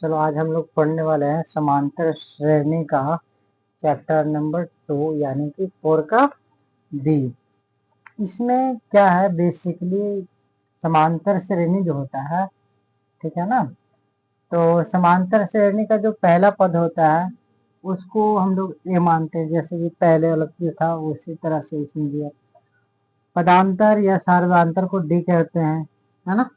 चलो आज हम लोग पढ़ने वाले हैं समांतर श्रेणी का चैप्टर नंबर 2 यानी कि 4 का बी। इसमें क्या है, बेसिकली समांतर श्रेणी जो होता है, ठीक है ना। तो समांतर श्रेणी का जो पहला पद होता है उसको हम लोग ए मानते हैं, जैसे कि पहले वाला जो था उसी तरह से इसमें दिया। पदांतर या सार्वधांतर को डी कहते हैं, है ना।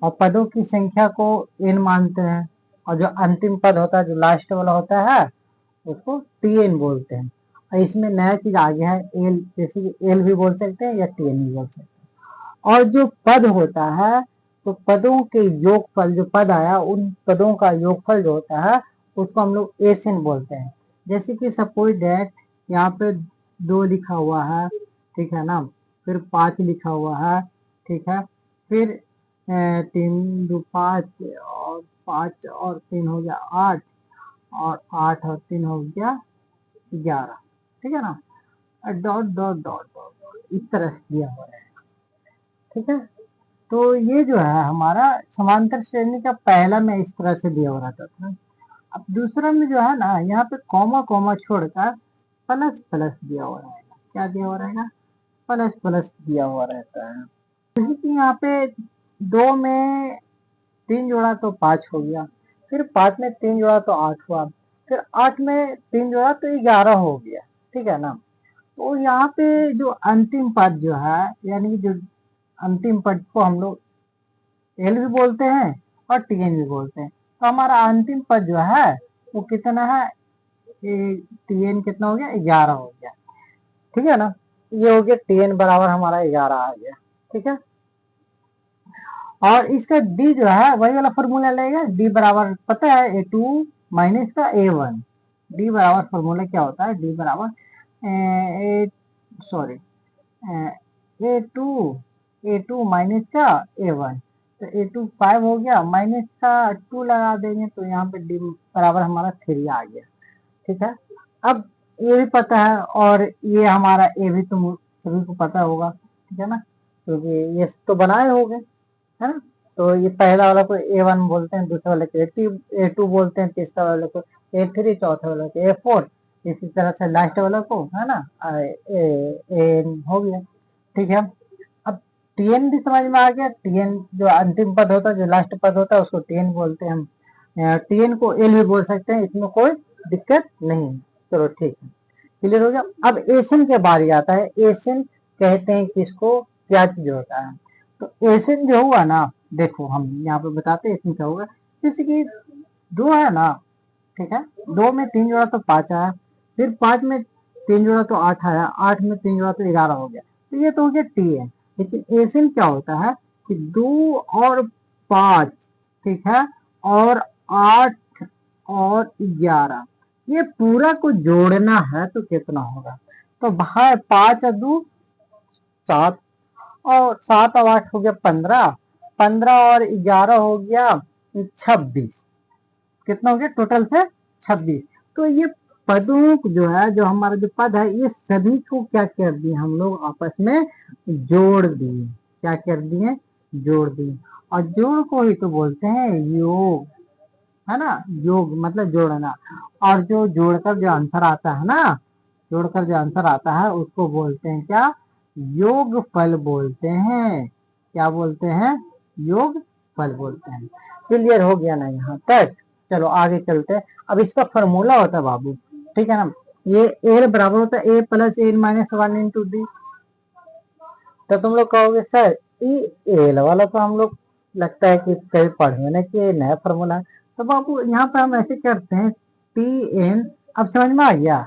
और पदों की संख्या को एन मानते हैं, और जो अंतिम पद होता है, जो लास्ट वाला होता है, उसको टी एन बोलते हैं। और इसमें नया चीज आ गया है एल, जैसे कि एल भी बोल सकते हैं या टी एन भी बोल सकते हैं। और जो पद होता है, तो पदों के योगफल, जो पद आया उन पदों का योगफल जो होता है उसको हम लोग एस एन बोलते हैं। जैसे कि सपोज डेट यहाँ पे 2 लिखा हुआ है, ठीक है ना। फिर 5 लिखा हुआ है, ठीक है। फिर 3 2 5 और 5 और 3 हो गया 8, और 8 और 3 हो गया 11, ठीक है ना। डॉट डॉट डॉट डॉट इस तरह से दिया हुआ है, ठीक है। तो ये जो है हमारा समांतर श्रेणी का पहला में इस तरह से दिया हुआ रहता था। अब दूसरा में जो है ना, यहाँ पे कॉमा कॉमा छोड़कर प्लस प्लस दिया हुआ रहेगा। क्या दिया हुआ रहेगा? प्लस प्लस दिया हुआ रहता है। जैसे कि यहाँ पे 2 में 3 जोड़ा तो 5 हो गया, फिर 5 में 3 जोड़ा तो 8 हुआ, फिर 8 में 3 जोड़ा तो 11 हो गया, ठीक है ना। तो यहाँ पे जो अंतिम पद जो है, यानी कि जो अंतिम पद को हम लोग एल भी बोलते हैं और टी एन भी बोलते हैं। तो हमारा अंतिम पद जो है वो कितना है? टी एन कितना हो गया? 11 हो गया, ठीक है ना। ये हो गया टी एन बराबर हमारा 11 आ गया, ठीक है। और इसका डी जो है वही वाला फॉर्मूला लेगा। डी बराबर पता है A2 माइनस का A1। डी बराबर फॉर्मूला क्या होता है? डी बराबर सॉरी A2 माइनस का A1। तो A2 5 हो गया, माइनस का 2 लगा देंगे तो यहाँ पे डी बराबर हमारा 3 आ गया, ठीक है। अब ये भी पता है, और ये हमारा ए भी तुम सभी को पता होगा, ठीक है ना, क्योंकि ये तो बनाए हो गए, है ना। तो ये पहला वाला को A1 बोलते हैं, दूसरे वाले को A2 बोलते हैं, तीसरा वाले को A3, चौथे वाले को A4, इसी तरह से लास्ट वाला को, है ना, एन हो गया, ठीक है। अब टीएन भी समझ में आ गया। टीएन जो अंतिम पद होता है, जो लास्ट पद होता है, उसको टीएन बोलते हैं हम। टीएन को एल भी बोल सकते हैं, इसमें कोई दिक्कत नहीं है। चलो ठीक है, क्लियर हो गया। अब एशन के बारे आता है। एशन कहते हैं किसको? क्या चीज होता है? तो एशन जो हुआ ना, देखो हम यहाँ पे बताते हैं एशन क्या होगा। जैसे कि 2 है ना, ठीक है। 2 में 3 जोड़ा तो 5 आया, फिर 5 में 3 जोड़ा तो 8 आया, 8 में 3 जोड़ा तो 11 हो गया। तो ये तो हो गया टी है। लेकिन एशन क्या होता है कि 2 और 5, ठीक है, और 8 और 11, ये पूरा को जोड़ना है तो कितना होगा? तो भाई 5 और 2 7, और 7 और 8 हो गया 15, 15 और 11 हो गया 26, कितना हो गया टोटल से? 26। तो ये पदों जो है, जो हमारा जो पद है, ये सभी को क्या कर दिए हम लोग? आपस में जोड़ दिए। क्या कर दिए? जोड़ दिए। और जोड़ को ही तो बोलते हैं योग, है ना। योग मतलब जोड़ना। और जो जोड़कर जो आंसर आता है ना, जोड़कर जो आंसर आता है उसको बोलते हैं क्या? योग फल बोलते हैं। क्या बोलते हैं? योग फल बोलते हैं। क्लियर हो गया ना यहाँ तक? चलो आगे चलते हैं। अब इसका फॉर्मूला होता है बाबू, ठीक है ना। ये एल बराबर होता है A plus N minus 1 into D. तो तुम लोग कहोगे सर ये एल वाला तो हम लोग लगता है कि कभी पढ़े ना कि नया फॉर्मूला है। तो बाबू यहाँ पे हम ऐसे करते हैं टी एन। अब समझ में आ गया?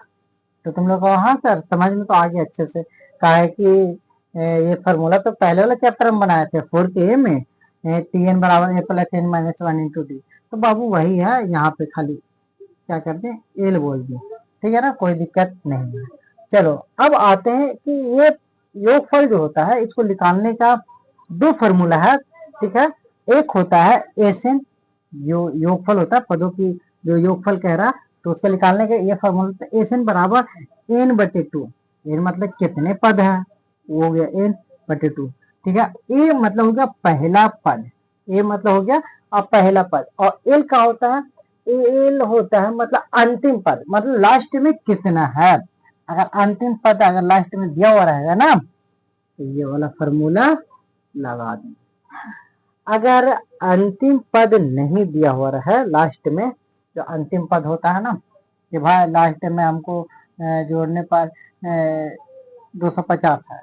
तो तुम लोग कहो हाँ सर समझ में तो आ गया अच्छे से। कहा है कि ये फॉर्मूला तो पहले वाला चैप्टर हम बनाए थे 4 के ए में, टी एन बराबर A plus N minus 1 into D. तो बाबू वही है, यहाँ पे खाली क्या करते हैं? एल बोल दिए, ठीक है ना, कोई दिक्कत नहीं है। चलो अब आते हैं कि ये योगफल जो होता है इसको निकालने का 2 फॉर्मूला है, ठीक है। एक होता है एसएन, जो योगफल होता है पदों की, जो योगफल कह रहा, तो उसको निकालने का ये फॉर्मूला एसएन बराबर एन बटे 2। एन मतलब कितने पद है, वो हो गया एन बटे 2, ठीक है। ए मतलब हो गया पहला पद, ए मतलब हो गया और पहला पद, और एल का होता है, एल होता है मतलब अंतिम पद, मतलब लास्ट में कितना है। अगर अंतिम पद अगर लास्ट में दिया हुआ रहेगा ना तो ये वाला फॉर्मूला लगा दें। अगर अंतिम पद नहीं दिया हुआ है लास्ट में, जो अंतिम पद होता है ना कि भाई लास्ट में हमको जोड़ने पर 250 है,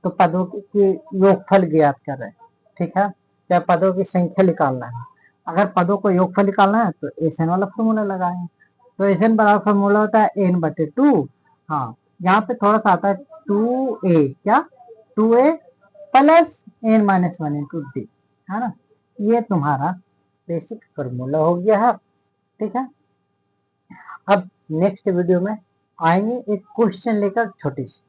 तो पदों की योगफल ज्ञात कर रहे हैं, ठीक है, चाहे पदों की संख्या निकालना है। अगर पदों को योगफल निकालना है तो एन वाला फॉर्मूला लगाएं। तो एन बराबर फॉर्मूला होता है एन बटे टू। हाँ, यहाँ पे थोड़ा सा आता है 2a, क्या 2a plus N minus one into d, है ना। ये तुम्हारा बेसिक फॉर्मूला हो गया है, ठीक है। अब नेक्स्ट वीडियो में आएंगे एक क्वेश्चन लेकर छोटी सी।